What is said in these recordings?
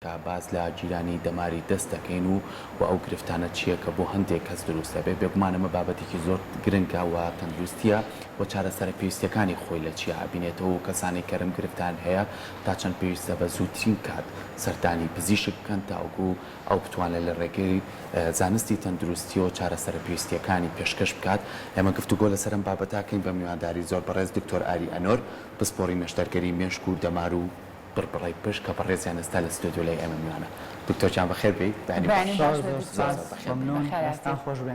کە باز لە جیرانی دەماری دەست دەکەین و ئەو گرفتانە چییە کە بۆ هەندێک کەس دروستە بێ بێگومانەمە بابەتێکی زۆر گرنگە و تەندروستیە بۆ چارەسەر پێویستەکانی خۆی لە چی ئابینێتەوە و کەسانی کەرم گرفتان هەیە تا چەند پێویستە بە زووترین کات سەردانی پزیشک بکەن تاوەکو ئەو بتوانێت لە ڕێگەی زانستی تەندروستی و چارەسەر پێویستیەکانی پێشکەش بکات. ئێمە گفتوگۆ لەسەرم بابەتاکەین بە میوانداری زۆر بەڕێز دکتۆر ئاری ئەنۆر پسپۆڕی مێشتەرگەری مێشک و دەمار و بڕبڕی پشت کە بەڕێزیان ئێستا لە ستۆدیۆ لای ئێمە میوانە. دکتۆرجان بەخێر بێیت خۆش بێ.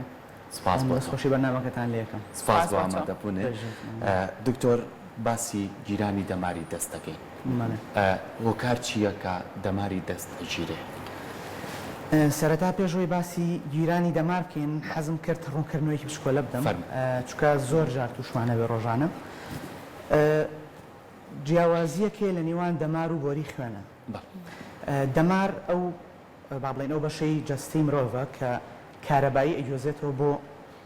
سپاس بۆ خۆشی بەرنامەکەتان لێ یەکەم. سپاس بۆ ئامادەبوونێ. دکتۆر باسی گیرانی دەماری دەست دەکەین. هۆکار چییە کە دەماری دەست ئەگیرێ؟ سەرەتا پێشەوەی باسی گیرانی دەمار بکەین حەزم کرد ڕوونکردنەوەیەکی بچکۆلە بدەم چونکە زۆر جار تووشمانە بێ ڕۆژانە. جیاوازیەکێ لە نێوان دەمار و بۆری خوێنە. دەمار ئەو با بڵێن ئەو بەشەی جەستەی مرۆڤە کە کارەبایی ئەگوێزێتەوە بۆ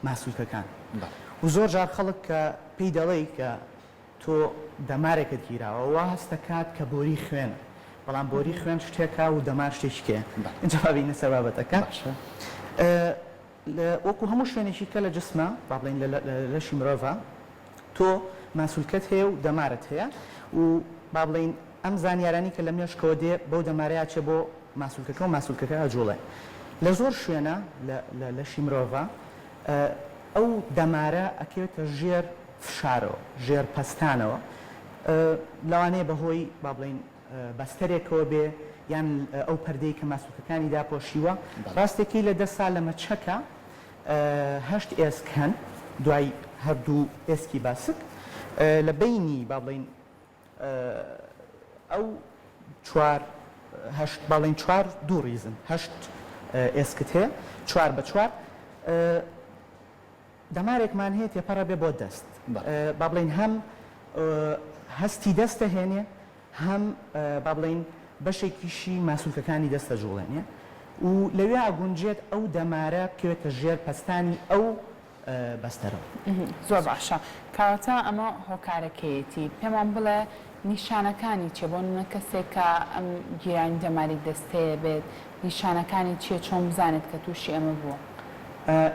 ماسوولکەکان و زۆر جار خەڵک کە پێی دەڵێ کە تۆ دەمارێکت گیراوە وا هەست دەکات کە بۆری خوێنە بەڵام بۆری خوێن شتێکە و دەمار شتێکێ اینجا بابینە سەر بابەتەکە وەکو هەموو شوێنێکی کە لە جسمە با بڵێن لەشی مرۆڤە تۆ ماسوولکەت هەیە و دەمارت هەیە و با بڵێن ئەم زانیارانی کە لە مێشکەوە دێ بەو دەمارەیە چێ بۆ ماسوولکەکە و ماسوولکەکە ئەجوڵێ لە زۆر شوێنە لەشی مرۆڤە ئەو دەمارە ئەکەوێتە ژێر فشارەوە ژێر پەستانەوە لەوانەیە بەهۆی با بڵێن بەستەرێکەوە بێ یان ئەو پەردەی کە ماسوولکەکانی داپۆشیوە ڕاستێکی لە 10 ساڵ لە مەچەکە 8 ئێسک هەن دوای هەردوو ئێسکی باسک لە بینی با بڵێن ئەو باڵین 4 دوو ریزن 8 ئێسکت هەیە 4 بە 4 دەمارێکمان هەیە تێپەڕە بێ بۆ دەست با بڵێن هەم هەستی دەستە هێنێ هەم با بڵێن بەشێکیشی ماسوولکەکانی دەستە جوڵێنێ و لەوێ ئەگونجێت ئەو دەمارە بکەوێتە ژێر پەستانی ئەو بەستەرەوە. زۆر باشە کەواتە ئەمە هۆکارەکەیەتی پێمان بڵێ نیشانەکانی چێ بۆ نمونە کەسێک کە ئەم گیرانی دەماری دەستەیە بێت نیشانەکانی چیە چۆن بزانێت کە تووشی ئەمە بووە؟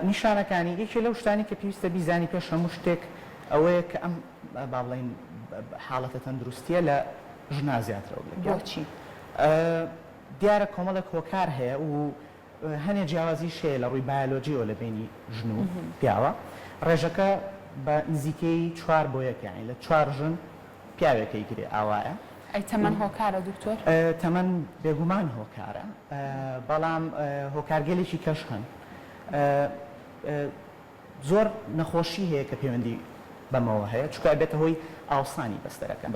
نیشانەکانی یەکێ لەو شتانی کە پێویستە بیزانی پێش هەموو شتێک ئەوەیە کە ئەم با بڵێن حاڵەتە تەندروستیە لە ژنا زیاترەوە بۆچی؟ دیارە کۆمەڵێک هۆکار هەیە و هەنێ جیاوازی شەیە لە ڕووی بایۆلۆجیەوە لە بینی ژن و پیاوە ڕێژەکە بە نزیکەی 4 بۆ 1 یانی لە 4 ژن پیاوێکی گرێ ئاوایە. ئەی تەمەەن هۆکارە دکتۆر؟ تەمەەن بێگومان هۆکارە بەڵام هۆکارگەلێکی کەش هەن زۆر نەخۆشی هەیە کە پەیوەندی بەمەوە هەیە چونکە بێتە هۆی ئاوسانی بەستەرەکە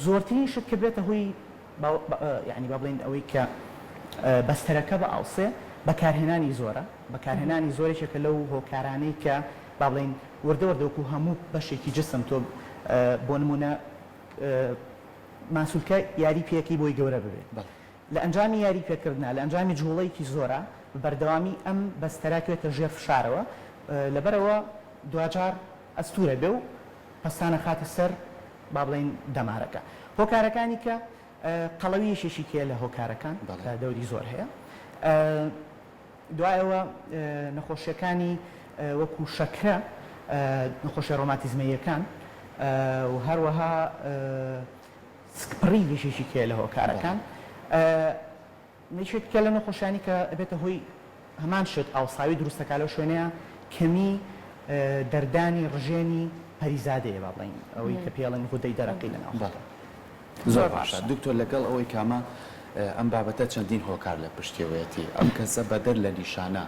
زۆرترین شت کە بێتە هۆی یعنی با بڵێن ئەوەی کە بەستەرەکە بە ئاوسێ بەکارهێنانی زۆرە بەکارهێنانی زۆرێکێکە لەو هۆکارانەی کە با بڵێن وردەوەردەوەکو هەموو بەشێکی جسم تۆ بۆ نمونە ماسوولکە یاری پێەکەی بۆی گەورە ببێت لە ئەنجامی یاری پێکردنا لە ئەنجامی جوڵەیەکی زۆرە بەردەوامی ئەم بەستەراکوێتە ژێر فشارەوە لەبەرەوە دوجار ئەستورە بێ و پەستانە خاتە سەر با بڵێن دەمارەکە هۆکارەکانی کە قەڵەویەشێکی کێ لە هۆکارەکان دەوری زۆر هەیە دوایەوە نەخۆشیەکانی وەکو شەکرە نەخۆشی ڕۆماتیزمەیەکان و هەروەها سکپڕی گەشێکی کێ لە هۆکارەکان نشێت کە لە نەخۆشیانی کە بێتە هۆی هەمان شت ئاوساوی دروستەکە لەو شوێنەیە کەمی دەردانی ڕژێنی پەریزادەیە با بڵێن ئەوەی کە پێڵێن غودەی دەرەقی لە ناو زۆر باشە دکتۆر لەگەڵ ئەوەی کامە ئەم بابەتە چەندین هۆکار لە پشتیەوەیەتی ئەم کەسە بەدەر لە نیشانە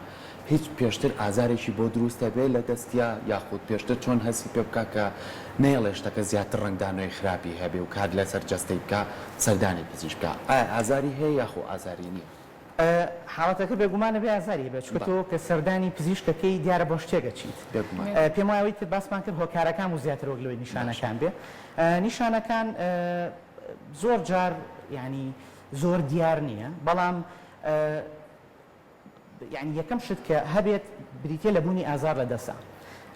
هیچ پێشتر ئازارێکی بۆ دروستە بێ لە دەستیا یاخود پێشتر چۆن هەستی پێ بکە کە نەیەڵێ شتەکە زیاتر ڕنگدانەوەی خراپی هەبێ و کات لەسەر جەستەی بکە سەردانی پزیش بکە ئایا ئازاری هەیە یاخۆ ئازاری نییە؟ حاڵەتەکە بێگومانە بێ ئازاری بێت چونکە تۆ کە سەردانی پزیشکەکەی دیارە بۆ شتێکە چیت پێم وایەوەی تر باسمان کرد هۆکارەکان و زیاتر وەک لەوەی نیشانەکان بێ نیشانەکان زۆر جار ینی زۆر دیار نییە بەڵام یعنی یەکەم شت کە هەبێت بریتێ لە بوونی ئازار لە دەسا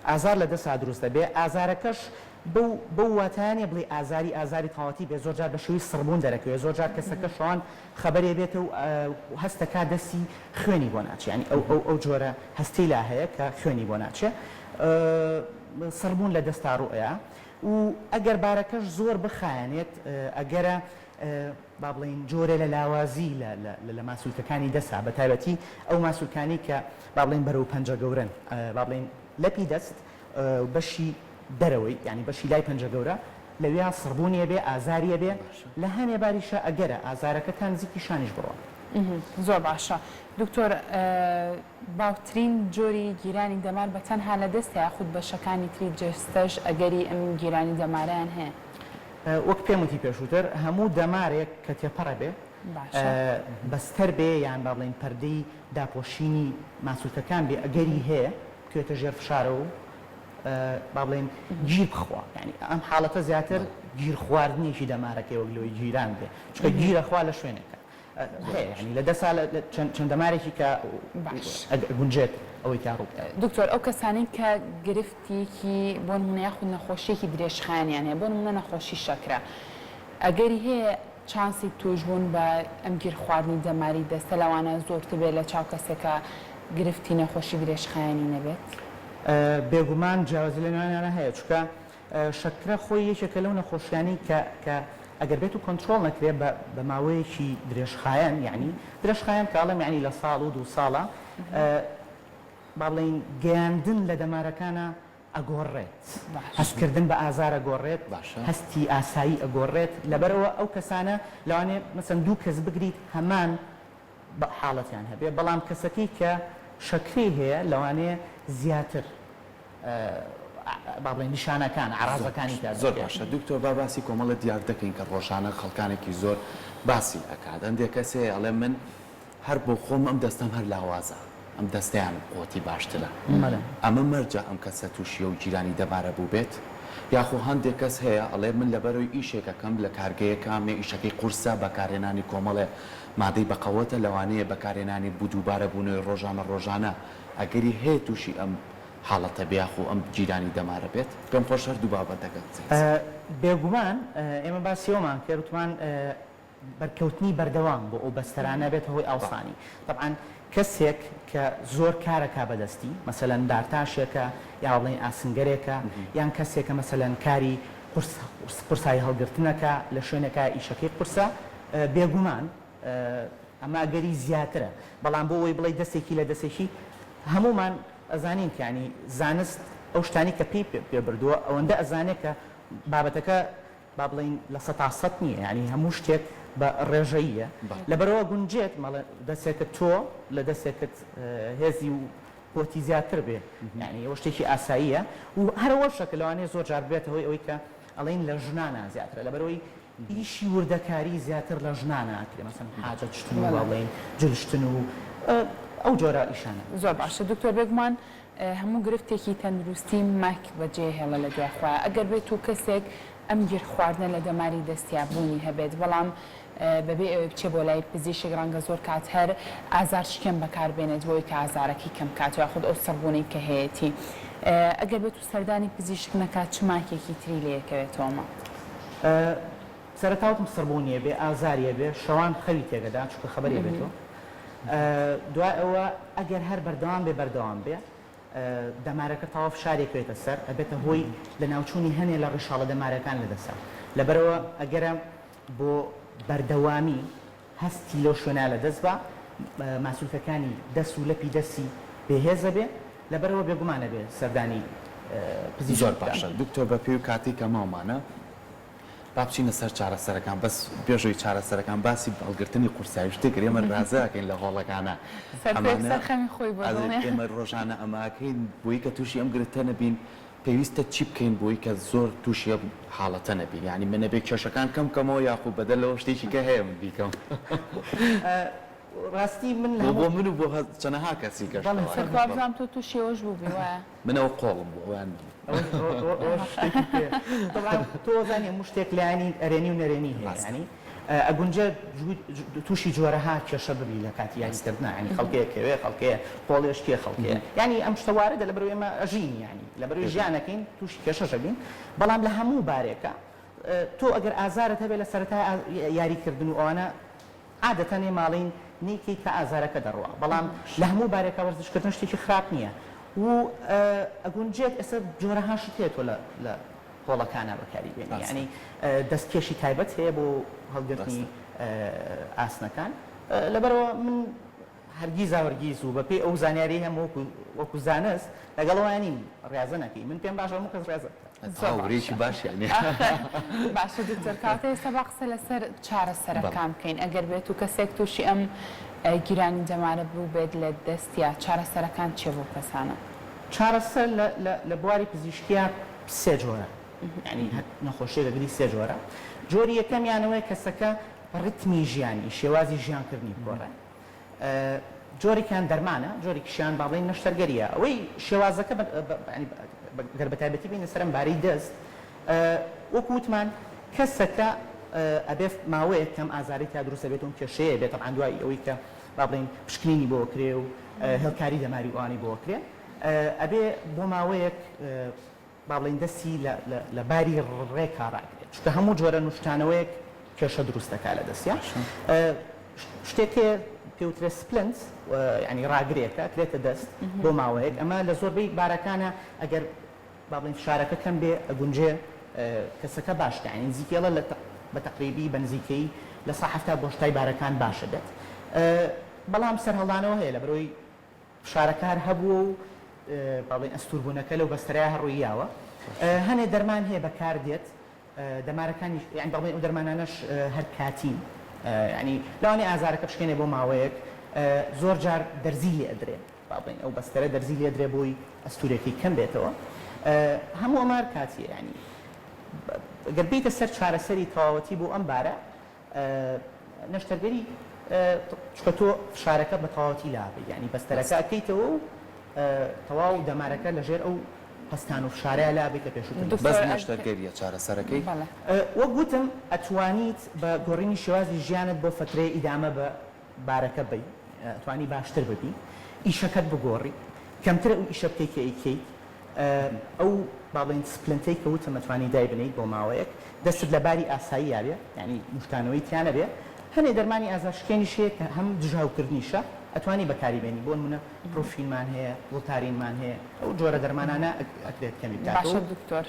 ئازار لە دەسا دروستە بێ ئازارەکەش بەو واتانێ بڵێ ئازاری تاواتی بێ زۆرجار بە شێوی سڕبوون دەرەکەوێت زۆرجار کەسەکە شەوان خەبەرێ بێتە و هەستەکە دەستی خوێنی بۆ ناچێت ینی ئەو جۆرە هەستەی لا هەیە کە خوێنی بۆ ناچێت سڕبوون لە دەستا ڕوئەیە و ئەگەر بارەکەش زۆر بخایەنێت ئەگەرە با بڵین جۆرە لە لاوازی لە ماسوولکەکانی دەسا بە تایبەتی ئەو ماسوولکانی کە با بڵین بەرەو پەنجە گەورن با بڵین لەپی دەست بەشی دەرەوەی ینی بەشی لای پەنجە گەورە لەوێ سڕبوونیە بێ ئازاریە بێ لە هەنێ باریشە ئەگەرە ئازارەکەتان نزیکی شانیش بڕۆ. زۆر باشە دکتۆر باوترین جۆری گیرانی دەمار بە تەنها لە دەستە یاخود بەشەکانی تری جستەش ئەگەری ئەم گیرانی دەمارەیان هەیە وەک پێم وتی پێشووتر هەموو دەمارێک کە تێپەڕە بێ بەستەر بێ یان با بڵین پەردەی داپۆشینی ماسوولکەکان بێ ئەگەری هەیە کوێتە ژێر فشارە و با بڵین گیر بخوا ینی ئەم حاڵەتە زیاتر گیر خواردنیشی دەمارەکەی وەک لەوەی گیران بێ چکە گیرە خوا لە شوێنێکە ینی لە دەسا چەند دەمارێکی کە گونجێت ئەوەی تا ڕووکە. دکتۆر ئەو کەسانی کە گرفتێکی بۆ نمونە یاخود نەخۆشیێکی درێژخانیان هەیە بۆ نمونە نەخۆشی شەکرە ئەگەری هەیە چانسی توشبوون بە ئەم گیر خواردنی دەماری دەستە لەوانە زۆرتر بێت لە چاو کەسێکە گرفتی نەخۆشی درێژخایانی نەبێت بێگومان جیاوازی لە نوێنیانە هەیە چکە شەکرە خۆی یەکێکە لەو نەخۆشیانی کە ئەگەر بێت و کۆنتترۆل نەکرێت بە ماوەیەکی درێژخایەن یعنی درێژخایەن کاڵم یعنی لە ساڵ و 2 ساڵە با بڵین گەیاندن لە دەمارەکانە ئەگۆڕێت هەستکردن بە ئازارە گۆڕێت هەستی ئاسایی ئەگۆڕێت لەبەرەوە ئەو کەسانە لەوانێ مەسەن دوو کەس بگریت هەمان بە حاڵەتیان هەبێ بەڵام کەسەکەی کە شەکری هەیە لەوانەیە زیاتر با بڵین نیشانەکان عرازەکانی زۆر باشە دکتۆر با باسی کۆمەڵە دیار دەکەین کە ڕۆژانە خەڵکانێکی زۆر باسی ئەکات ئەندێک کەسێ ئەڵێ من هەر بۆ خۆم ئەم دەستم هەر لاوازە ئەم دەستیان قوتی باشترە ئەمە مەرجە ئەم کەسە تووشیە و جیرانی دەبارە بوو بێت یاخۆ هەندێک کەس هەیە ئەڵێ من لەبەرەوەی ئیشێکەکەم لە کارگەیەکە مێ ئیشەکەی قورسە بەکارهێنانی کۆمەڵێ مادەی بەقەوەتە لەوانەیە بەکارهێنانی بوودووبارە بوونەوەی ڕۆژانە ئەگەری هەیە تووشی ئەم حاڵەتە بیاخۆ ئەم جیرانی دەمارە بێت پێم خۆش هەردوو بابەتەکە بێگومان ئێمە باسیەوەمان کردومان بەرکەوتنی بەردەوام بۆ ئەو بەستەرانە بێت هۆی ئاوسانی طبعاً کەسێک کە زۆر کارەکە بەدەستی مەسەلەن دارتاشێکە یا بڵێن ئاسنگەرێکە یان کەسێکە مەسەلەن کاری قورسایی هەڵگرتنەکە لە شوێنەکە ئیشەکەی قورسە بێگومان ئەمە گەری زیاترە بەڵام بۆ ئەوەی بڵێ دەستێکی لە دەستێکی هەمومان ئەزانین کانی زانست ئەو شتانی کە پێی پێبردووە ئەوەندە ئەزانێت کە بابەتەکە با بڵین لە 100% نییە ینی هەموو شتێک بە ڕێژەیە لەبەرەوە گونجێت مەڵێ دەستێکت تۆ لە دەستێکت هێزی و پۆتی زیاتر بێ ینی ئەوە شتێکی ئاساییە و هەرەوە شەکە لەوانەیە زۆر جار بێت ئەوەی کە ئەڵین لە ژنانە زیاترە لەبەرەوەی ئیشی وردەکاری زیاتر لە ژنانە ئەکرێ مەسەن حاجەت شتن و بڵین جلشتن و ئەو جۆرە ئیشانە. زۆر باشە دکتۆر بێگومان هەموو گرفتێکی تەندروستی ماک بەجێ هێڵە لە دوایخوایە ئەگەر بێت و کەسێک ئەم گیر خواردنە لە دەماری دەستیابوونی هەبێت بەڵام بەبێ ئەوێ بچێ بۆ لای پزیشک ڕەنگە زۆر کات هەر ئازار شکێن بەکاربێنێت بۆی کە ئازارەکەی کەم کات یاخود ئەو سەربوونی کە هەیەی ئەگەر بێت و سەردانی پزیشک نەکات چ ماکێکی تری لەیەکەوێتەوەمە سەرەتاوتم سەربوونیە بێ ئازاریە بێ شەوان خەوی تێگەدا چکە خەبەریە بێتەوە دوای ئەوە ئەگەر هەر بەردەوام بێ دەمارەکە تاوا فشارێکوێتە سەر ئەبێتە هۆی لە ناوچوونی هەنێ لە ڕێشاڵە دەمارەکان لەدەسا لەبەرەوە ئەگەرە بۆ بەردەوامی هەستی لەو شوێنە لە دەست بە ماسوولکەکانی دەست و لەپی دەستی بێهێزە بێ لەبەرەوە بێگومانە بێ سەردانی پزیشک. زۆر باشە دکتۆر بە پێی و کاتی کە ماومانە با بچینە سەر چارەسەرەکان بەس پێشەوەی چارەسەرەکان باسی هەڵگرتنی قورسایی شتێک ئێمە ڕازەکەین لە هۆڵەکانە ئێمە ڕۆژانە ئەماکەین بۆی کە تووشی ئەم گرتە نەبین پێویستە چی بکەین بۆی کە زۆر تووشی حاڵەتە نەبین ینی من نەبێت کێشەکان کەمەوە یاخود بەدەل لەوە شتێکی کە هەیە من بیکەم ڕاستی من بۆ من و بۆ چەنەها کەسی کەشبزانام تۆ تووشیەوەش بوو بووە منەوە قۆڵم بوویان تۆ زانانی هەموو شتێک لایانی ئەرێنی و نەرێنی هەیە ینی ئەگونجە تووشی جۆرەها کێشە ببی لە کاتی یاریکردنا ینی خەڵکەیەکەوێ خەڵکەیە قۆڵێشتێ خەڵکەیە ینی ئەم شتەوارە لە بەرەوەی ئێمە ئەژین ینی لە بەرەوەی ژیانەکەین تووشی کێشەشە بین بەڵام لە هەموو بارێکە تۆ ئەگەر ئازارت هەبێت لە سەرەتا یاریکردن و ئەوانە عادەتەنێ ماڵین نیکەیت کە ئازارەکە دەڕوە بەڵام لە هەموو بارێکە وەرزشکردن شتێکی خراپ نییە و ئەگونجێت ئێستا جۆرەها شت هەیە تۆ لە قۆڵەکانە بەکاری بێنی ینی دەستکێشی تایبەت هەیە بۆ هەڵگرتنی ئاسنەکان لەبەرەوە من هەرگیز وەرگیز و بەپێی ئەو زانیاری هەم وەکو زانست لەگەڵەوەیانیم ڕێزە نەکەی من پێم باشە هەموو کەس ڕێزە هاوڕێکی باشیانێ باشە دکتۆر کاتە ئێستا با قسە لەسەر چارەسەرەکان بکەین ئەگەر بێت و کەسێک تووشی ئەم گیرانی جەمارە بوو بێت لە دەستیا چارەسەرەکان چێ بۆ کەسانە چارەسەر لە بواری پزیشکیە سێ جۆرە ینی نەخۆشیە لەگری سێ جۆرە جۆری یەکەمیانەوەی کەسەکە ڕتمی ژیانی شێوازی ژیانکردنی بگۆڕێ جۆرێکیان دەرمانە جۆرێکیشیان با بڵێن نەشتەرگەریە ئەوەی شێوازەکە گەر بە تایبەتی بینە سەرم بارەی دەست وەکو وتمان کەسەکە ئەبێ ماوەیە کەم ئازاری تا دروستە بێتەوە کێشەیە بێت تەبعاً دوای ئەوەی کە با بڵێن پشکنینی بۆ کرێ و هێڵکاری دەماری وانی بۆ کرێ ئەبێ بۆ ماوەیەک با بڵێن دەستی لە باری ڕێکا ڕاگرێت چونکە هەموو جۆرە نوشتانەوەیەک کێشە دروستەکە لە دەستیان شتێکێ پێوترە سپلنس ینی ڕاگرێکە کرێتە دەست بۆ ماوەیەک ئەمە لە زۆربەی بارەکانە ئەگەر با بڵێن فشارەکە کەم بێ ئەگونجێ کەسەکە باشتە ینی نزیکێڵە بە تەقریبی بەنزیکەی لە سا هەفتا بۆ شتای بارەکان باشە دێت بەڵام سەرهەڵدانەوە هەیە لە بەرەوەی فشارەکار هەبووە و با بڵێن ئەستوربوونەکە لەو بەستەرای هەڕوویاوە هەنێ دەرمان هەیە بەکار دێت دەمارەکانی یان با بڵێن ئەو دەرمانانەش هەر کاتین ینی لەوانەیە ئازارەکە بشکێنێ بۆ ماوەیەک زۆر جار دەرزی لێ ئەدرێ با بڵێن ئەو بەستەرە دەرزی لێ درێ بۆی ئەستورێکی کەم بێتەوە هەموو ئەمار کاتیە ینی گەر بیتە سەر چارەسەری تەواوەتی بۆ ئەم بارە نەشتەرگەری چکە تۆ فشارەکە بە تەواوەتی لابێ ینی بەستەرەکە ئەکەیتەوە و تەواو دەمارەکە لەژێر ئەو هەستان و فشارەیە لابێت کە پێشووتر بەس نەشتەرگەریە چارەسەرەکەی وەک گوتم ئەتوانیت بە گۆڕینی شێوازی ژیانت بۆ فترەیە ئیدامە بە بارەکە بی ئەتوانی باشتر ببی ئیشەکەت بگۆڕی کەمتر ئەو ئیشە بکەی کە ئەیکەیت ئەو با بڵێن سپلنتەی کە وتم ئەتوانی دای بنیت بۆ ماوەیەک دەستت لە باری ئاسایی یابێ ینی نوشتانەوەی تیانە بێ هەنێ دەرمانی ئازارشکێنیش هەیە کە هەم دژاوکردنیشە ئەتوانی بەکاری بێنی بۆ نمونە پرۆفینمان هەیە وڵتارینمان هەیە ئەو جۆرە دەرمانانە ئەکرێت کەمی بکات باشە دکتۆر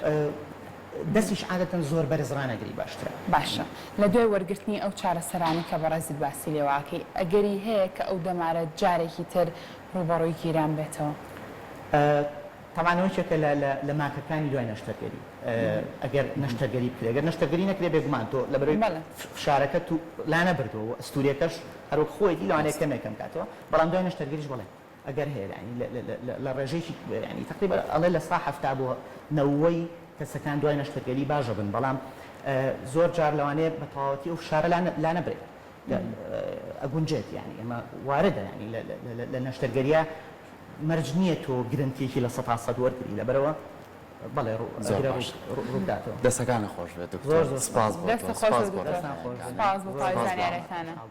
دەستیش عادەتەن زۆر بەرزڕانەگری باشترە باشە لە دوای وەرگرتنی ئەو چارەسەرانی کە بەڕێزت باسی لێواکەی ئەگەری هەیە کە ئەو دەمارە جارێکی تر ڕوبەڕۆی گیران بێتەوە تەمانەوەیکێکە لە ماکەکانی دوای نەشتەرگەری ئەگەر نەشتەرگەری بکرێت ئەگەر نەشتەرگەری نەکرێت بێگومان تۆ لە بەرەوەی فشارەکە تو لا نەبردەوە ئەستوریەکەش هەروەک خۆیەتی لەوانەیە کەمێکم کاتەوە بەڵام دوای نەشتەرگەریش بڵێ ئەگەر هەیە لە ڕێژەیەکی ینی تقریبا ئەڵێ لە سا هەفتا بۆ نەوەی کەسەکان دوای نەشتەرگەری باشە بن بەڵام زۆر جار لەوانەیە بە تەواوەتی ئەو فشارە لا نەبرێت ئەگونجێت ینی ئەمە واردە ینی لە نەشتەرگەریە مەرج نییە تۆ گرنگێکی لە 100% وەرگری لەبەرەوە بەڵێ ڕووداتەوە دەستەکانە خۆش بێت زۆر سپاس بۆ دەستە خۆش سپاس بۆ زانیاریتانە